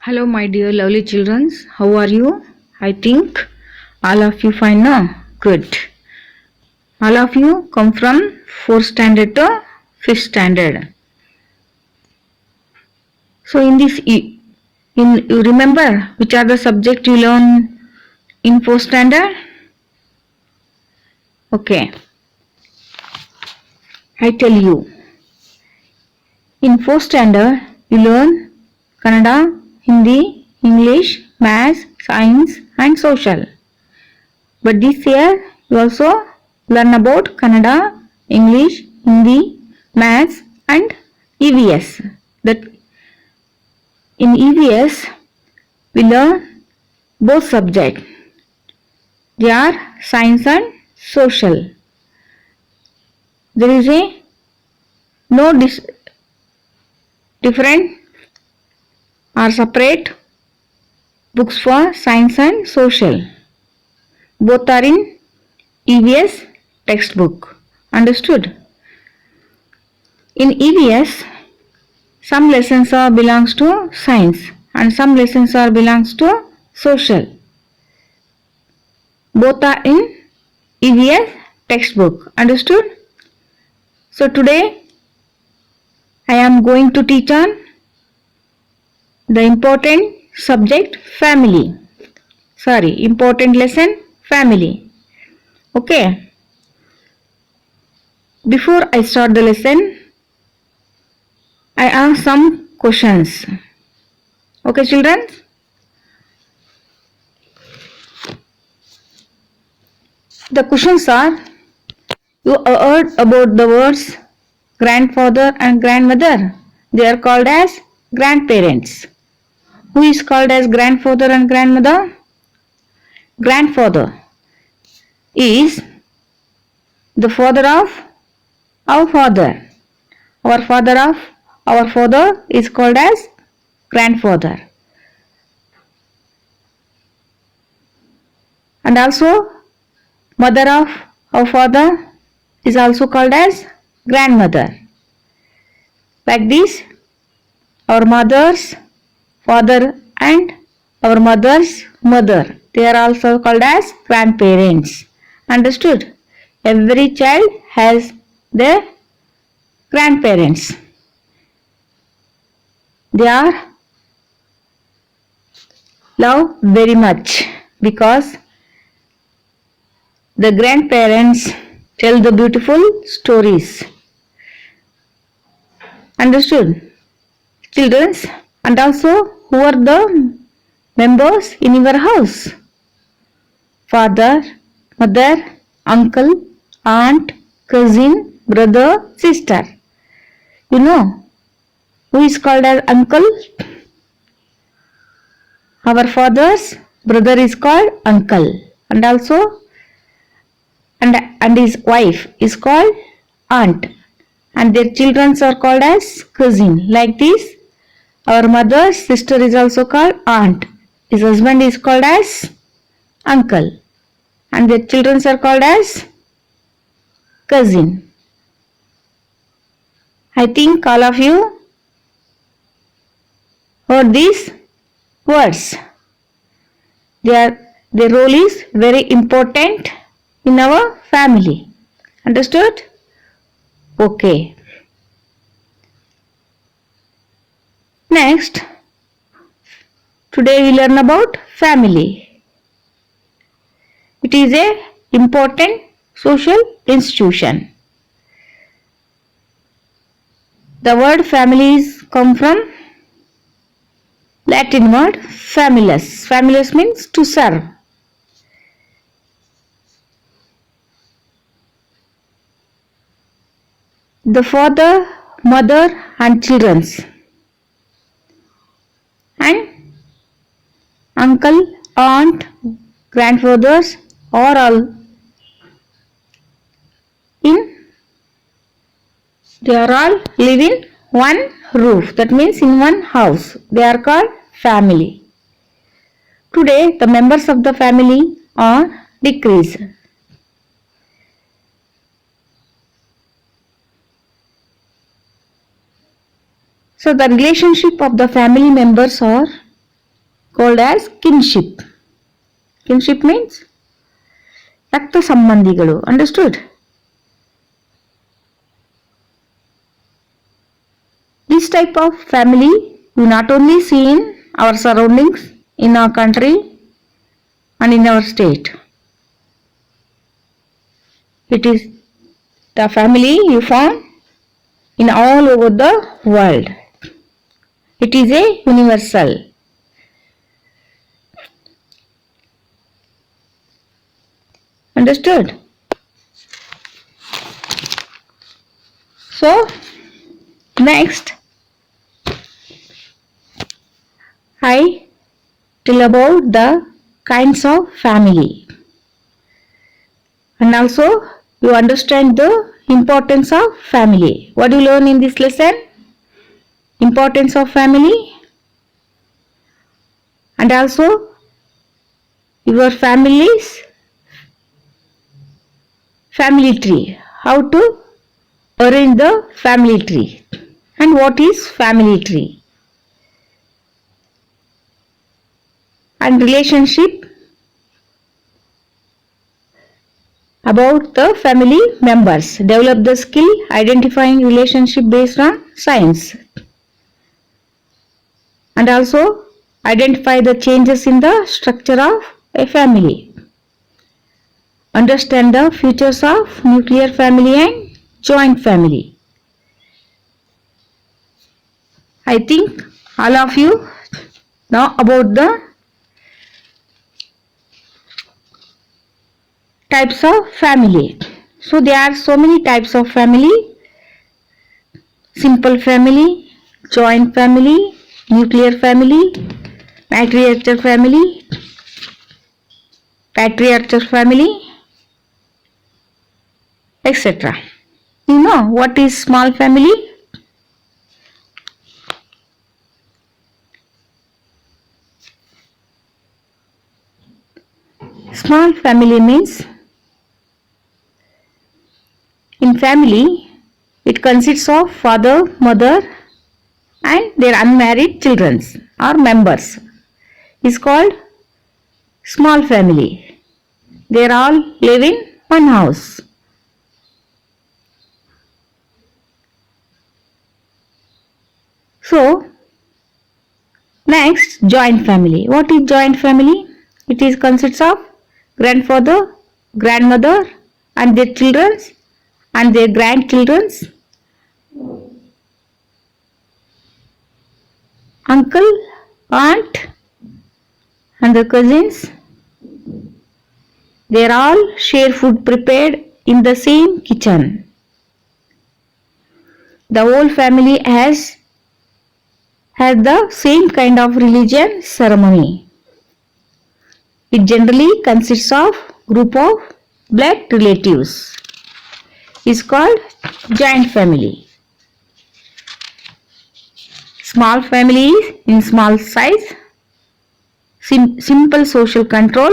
Hello, my dear lovely children. How are you? I think all of you fine now. Good. All of you come from 4th standard to 5th standard. So in this, you remember which are the subject you learn in 4th standard? Okay, I tell you. In 4th standard, you learn Kannada, Hindi, English, Maths, Science, and Social. But this year, you also learn about Kannada, English, Hindi, Maths, and EVS. That in EVS, we learn both subjects. They are science and social. There is a no different or separate books for science and social. Both are in EVS textbook. Understood? In EVS, some lessons are belongs to science and some lessons are belongs to social. Both are in EVS textbook. Understood? So today I am going to teach on the important subject family. Important lesson family. Okay. Before I start the lesson, I ask some questions. Okay, children? The questions are: you heard about the words grandfather and grandmother? They are called as grandparents. Who is called as grandfather and grandmother? Grandfather is the father of our father. Our father of our father is called as grandfather. And also mother of our father is also called as grandmother. Like this, our mother's father and our mother's mother, they are also called as grandparents. Understood? Every child has their grandparents. They are loved very much because the grandparents tell the beautiful stories. Understood? Children, and also who are the members in your house? Father, mother, uncle, aunt, cousin, brother, sister. You know who is called as uncle? Our father's brother is called uncle, and also and his wife is called aunt, and their children are called as cousin. Like this, our mother's sister is also called aunt. His husband is called as uncle, and their children are called as cousin. I think all of you heard these words. Their role is very important in our family. Understood? Okay. Next, today we learn about family. It is a important social institution. The word family is come from Latin word famulus. Famulus means to serve. The father, mother and children and uncle, aunt, grandfathers are all they are all live in one roof. That means in one house. They are called family. Today the members of the family are decreased. So the relationship of the family members are called as kinship. Kinship means ರಕ್ತ ಸಂಬಂಧಿಗಳು. Understood? This type of family we not only see in our surroundings, in our country and in our state. It is the family you find in all over the world. It is a universal. Understood? So, next I tell about the kinds of family. And also you understand the importance of family. What do you learn in this lesson? Importance of family, and also your family's family tree. How to arrange the family tree and what is family tree, and relationship about the family members. Develop the skill identifying relationship based on science, and also identify the changes in the structure of a family. Understand the features of nuclear family and joint family. I think all of you know about the types of family. So there are so many types of family: simple family, joint family, nuclear family, matriarchal family, patriarchal family, etc. You know what is small family? Small family means in family it consists of father, mother and their unmarried children or members. Is called small family. They all live in one house. So next, joint family. What is joint family? It is consists of grandfather, grandmother and their children and their grandchildren, uncle, aunt and the cousins. They all share food prepared in the same kitchen. The whole family has the same kind of religion ceremony. It generally consists of group of blood relatives. Is called joint family. Small family in small size, simple social control,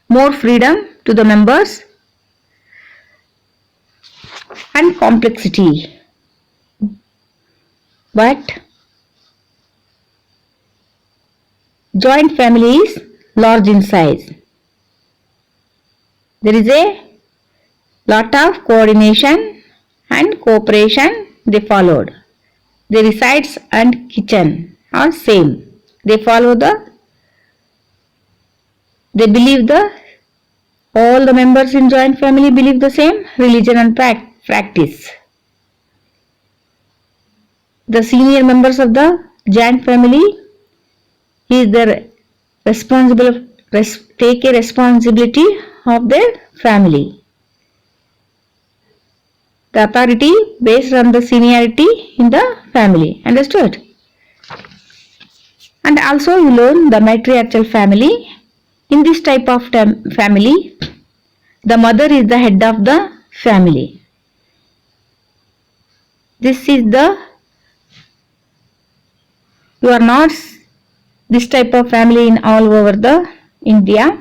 more freedom to the members and complexity. But joint family is large in size. There is a lot of coordination and cooperation they followed. Their resides and kitchen are same. They believe all the members in joint family believe the same religion and practice. The senior members of the joint family is the take a responsibility of their family. The authority based on the seniority in the family. Understood? And also you learn the matriarchal family. In this type of family, the mother is the head of the family. This is you are not this type of family in all over the India.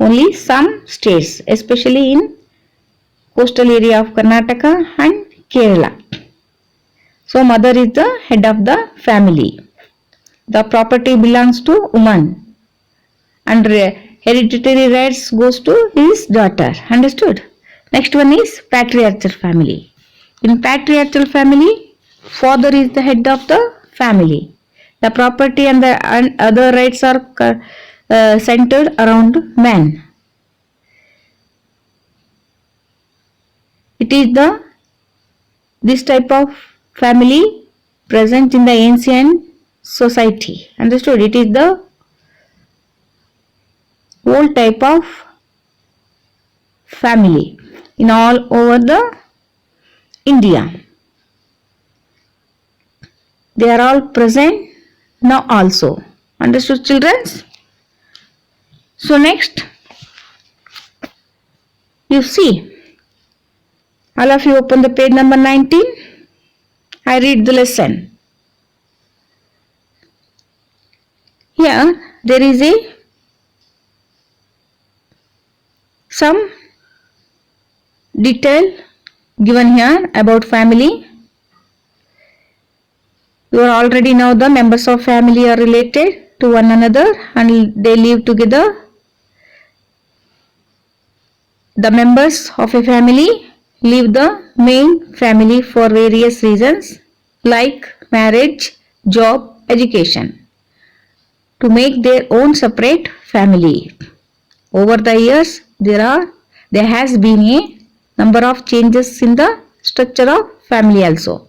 Only some states, especially in coastal area of Karnataka and Kerala. So mother is the head of the family. the property belongs to woman and hereditary rights goes to his daughter. Understood? Next one is patriarchal family. In patriarchal family, father is the head of the family. The property and the other rights are centered around man. It is this type of family present in the ancient society. Understood? It is the whole type of family in all over the India. They are all present now also. Understood, children? So next, you see, all of you open the page number 19. I read the lesson. Here there is some detail given here about family. You are already know the members of family are related to one another and they live together. The members of a family leave the main family for various reasons like marriage, job, education, to make their own separate family. Over the years, there has been a number of changes in the structure of family also.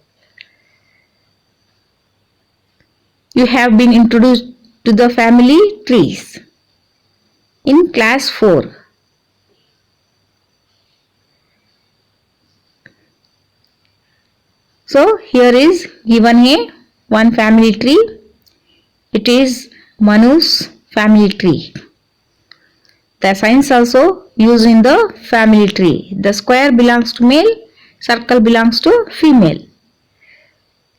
You have been introduced to the family trees in class 4. So here is given a one family tree. It is Manu's family tree. The signs also used in the family tree. The square belongs to male, circle belongs to female.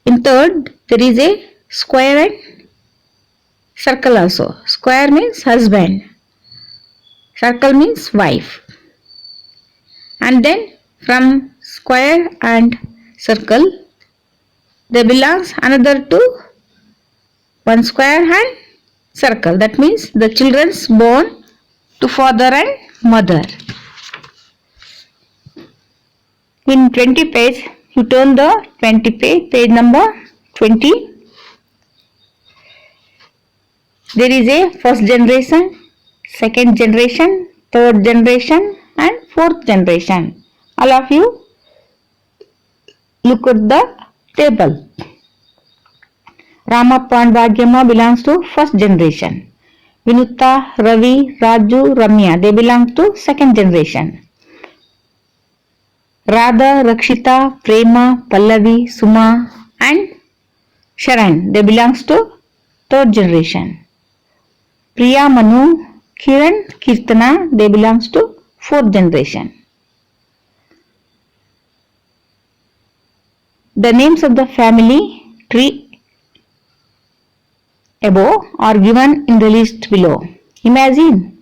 In third, there is a square and circle also. Square means husband, circle means wife. And then from square and circle, there belongs another to one square and circle. That means the children's born to father and mother. In 20 page, you turn the 20 page number 20. There is a first generation, second generation, third generation and fourth generation. All of you look at the table. Ramappa and Bhagyamma belongs to first generation. Vinutta, Ravi, Raju, Ramya, they belong to second generation. Radha, Rakshita, Prema, Pallavi, Suma and Sharan, they belongs to third generation. Priya, Manu, Kiran, Kirtana, they belongs to fourth generation. The names of the family tree above are given in the list below. Imagine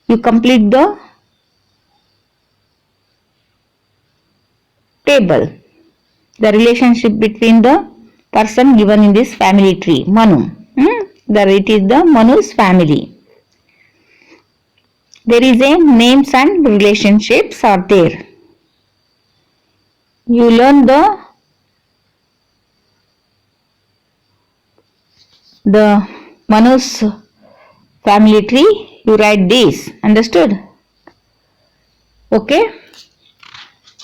you complete the table. The relationship between the person given in this family tree, Manu. It is the Manu's family. There is a names and relationships are there. You learn the Manu's family tree. You write this. Understood? Okay.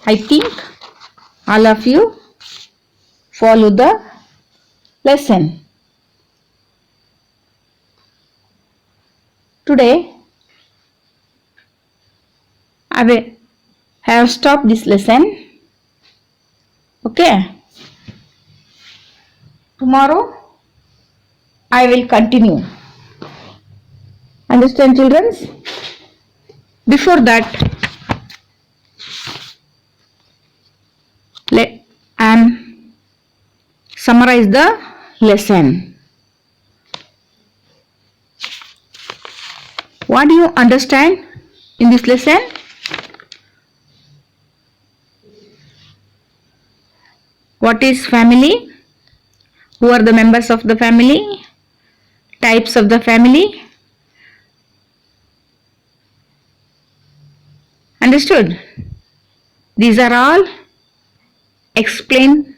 I think all of you follow the lesson. Today I have stopped this lesson. Okay. Tomorrow I will continue. Understand, children? Before that, let summarize the lesson. What do you understand in this lesson? What is family? Who are the members of the family? Types of the family. Understood? These are all explained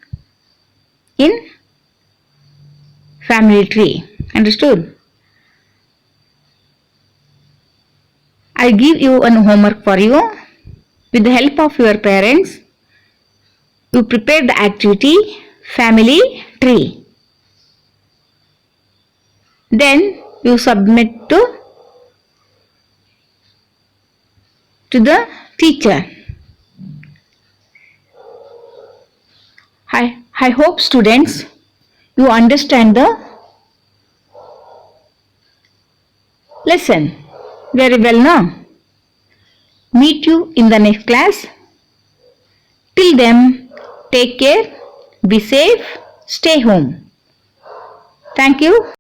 in family tree. Understood? I give you an homework for you. With the help of your parents, you prepare the activity family tree. Then you submit to the teacher. I hope students you understand the lesson very well now. Meet you in the next class. Till then, take care, be safe, stay home. Thank you.